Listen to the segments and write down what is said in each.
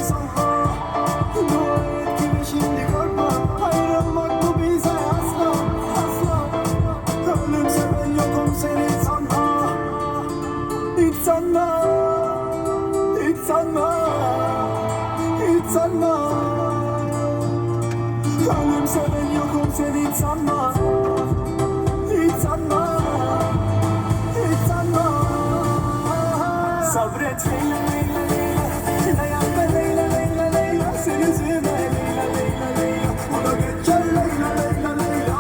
sanma. Dua et gibi şimdi korkma. Ayrılmak bu bize asla, asla. Ölümse ben yokum seni sanma. Hiç sanma, hiç sanma, hiç sanma. Ölümse ben yokum seni hiç sanma. Hiç sanma, hiç sanma. Sabret Leyla Leyla Leyla. Dayan be Leyla Leyla Leyla. Sen üzülme Leyla Leyla Leyla. Bu da geçer Leyla Leyla Leyla.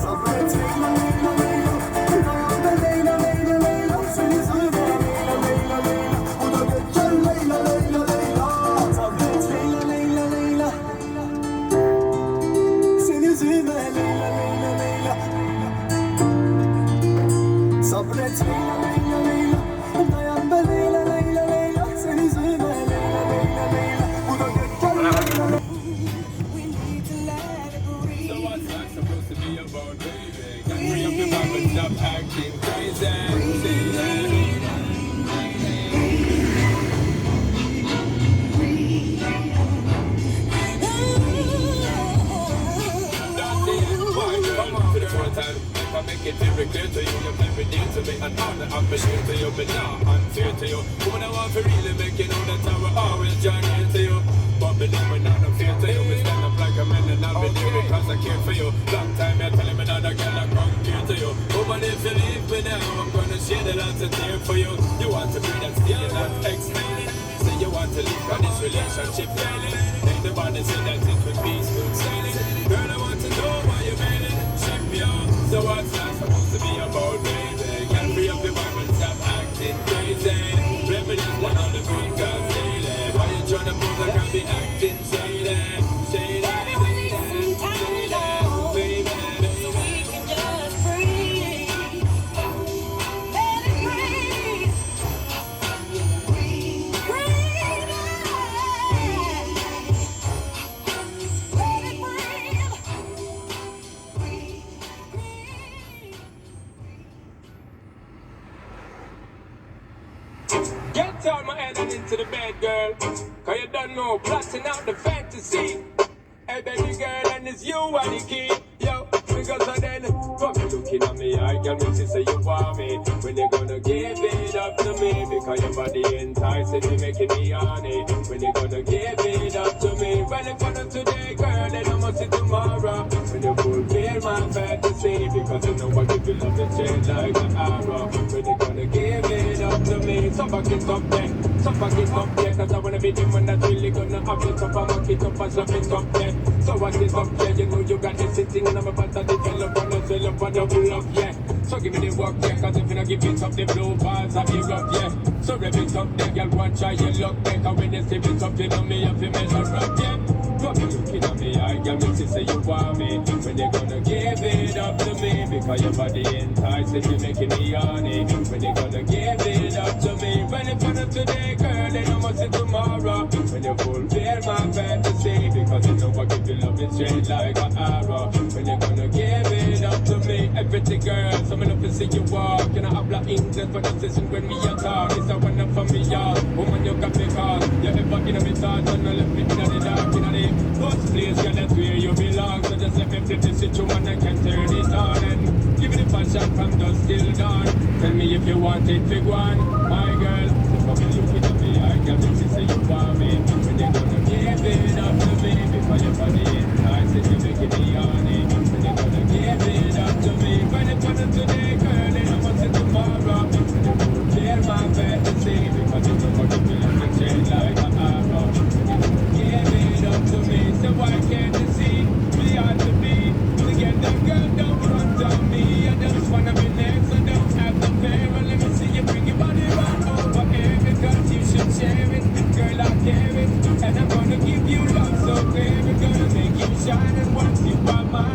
Sabret Leyla Leyla Leyla. Dayan be Leyla Leyla Leyla. Sen üzülme Leyla Leyla Leyla. Bu da geçer Leyla Leyla Leyla. Sabret Leyla Leyla Leyla. Sen üzülme Leyla Leyla Leyla. Sabret Leyla Leyla Leyla. Dayan be Leyla Leyla Leyla. Sen üzülme Leyla Leyla Leyla. Bu da geçer Leyla Leyla. So what's that supposed to be about, baby? Can free up your mind and stop acting crazy. Come on to the front time. If I make it very clear to you, you're very dear to me. And honor I'm sure to you, but now I'm fair to you. Woman, I want to really make you know that I will always join in to you. But believe me, not no fear to you. We stand up like a man and I'll be there because I care for you. Long time you're telling me that I cannot come here to you. Woman, if you leave me now, I'm gonna shed a lot of tears for you. You want to breathe and still you're not explaining. Say you want to leave on this relationship failing. Ain't nobody say that it would be smooth sailing. Girl, I want to know why you're bailing. Ship you. So what's that supposed to be about, baby? Can't free up your mind and stop acting crazy. Reminisce one of the good guys daily. Why you tryna move like I be acting shady? Shady, baby, baby, baby. Get out my head and into the bed, girl. Cause you don't know, plotting out the fantasy. Hey baby girl, and it's you and the key. Yo, because of then, fuck you looking at me, I can miss you say you want me. When you gonna give it up to me? Because your body enticing me, making me horny. When you gonna give it up to me? Well, if I not today, girl, then I must see tomorrow. When you fulfill my fantasy, because you know I give you love and change like an arrow. When you gonna give it up to me? So fuck it up there, so fuck it up there. Cause I wanna be the one that's really gonna have it up and mock it up and slap it up there. So what is up there? You know you got this sitting and I'm about to develop and not sell up and double up, yeah. So give me the work, yeah, cause if you don't give it up, the blue balls are big up, yeah. So rev it up there, girl, watch how you look there. Cause when you see it up, you know me, if you measure up, yeah. Fuck you looking at me, I can miss you say you want me. When you gonna give it up to me? Because your body enticing me, making me horny. When you gonna give it up to me? Well, if I not today, girl, then I must see tomorrow. When you fulfill my fantasy, because you know I give you love it straight like an arrow. When you gonna give it up to me? Everything, girl, so me love to see you walk. You know, habla English, but this isn't when me a talk. It's a one up for me, y'all. Woman, you got me call. You ever in me thoughts and I left me in the dark, in the first place, girl, that's where you belong. So just let me flip this situation and can turn it on. And give me the passion from dusk till dawn. Tell me if you want it, big one. My girl, if you looking at me, I can make you say you want me. When you gonna give it up to me? Before your body enticing you, making me horny. When you gonna give it up to me? When it's done today, girl, then I want it tomorrow. When you fulfill my fantasy, because you know what you feel like a chain like an arrow. When you give it up to me, so why can't you see? We ought to be together, girl, don't front on me. I just wanna be next, so don't have to fear. Let me see you bring your body right over here, because you should share it. Girl, I care it, and I'm gonna give you love so clear. We're gonna make you shine.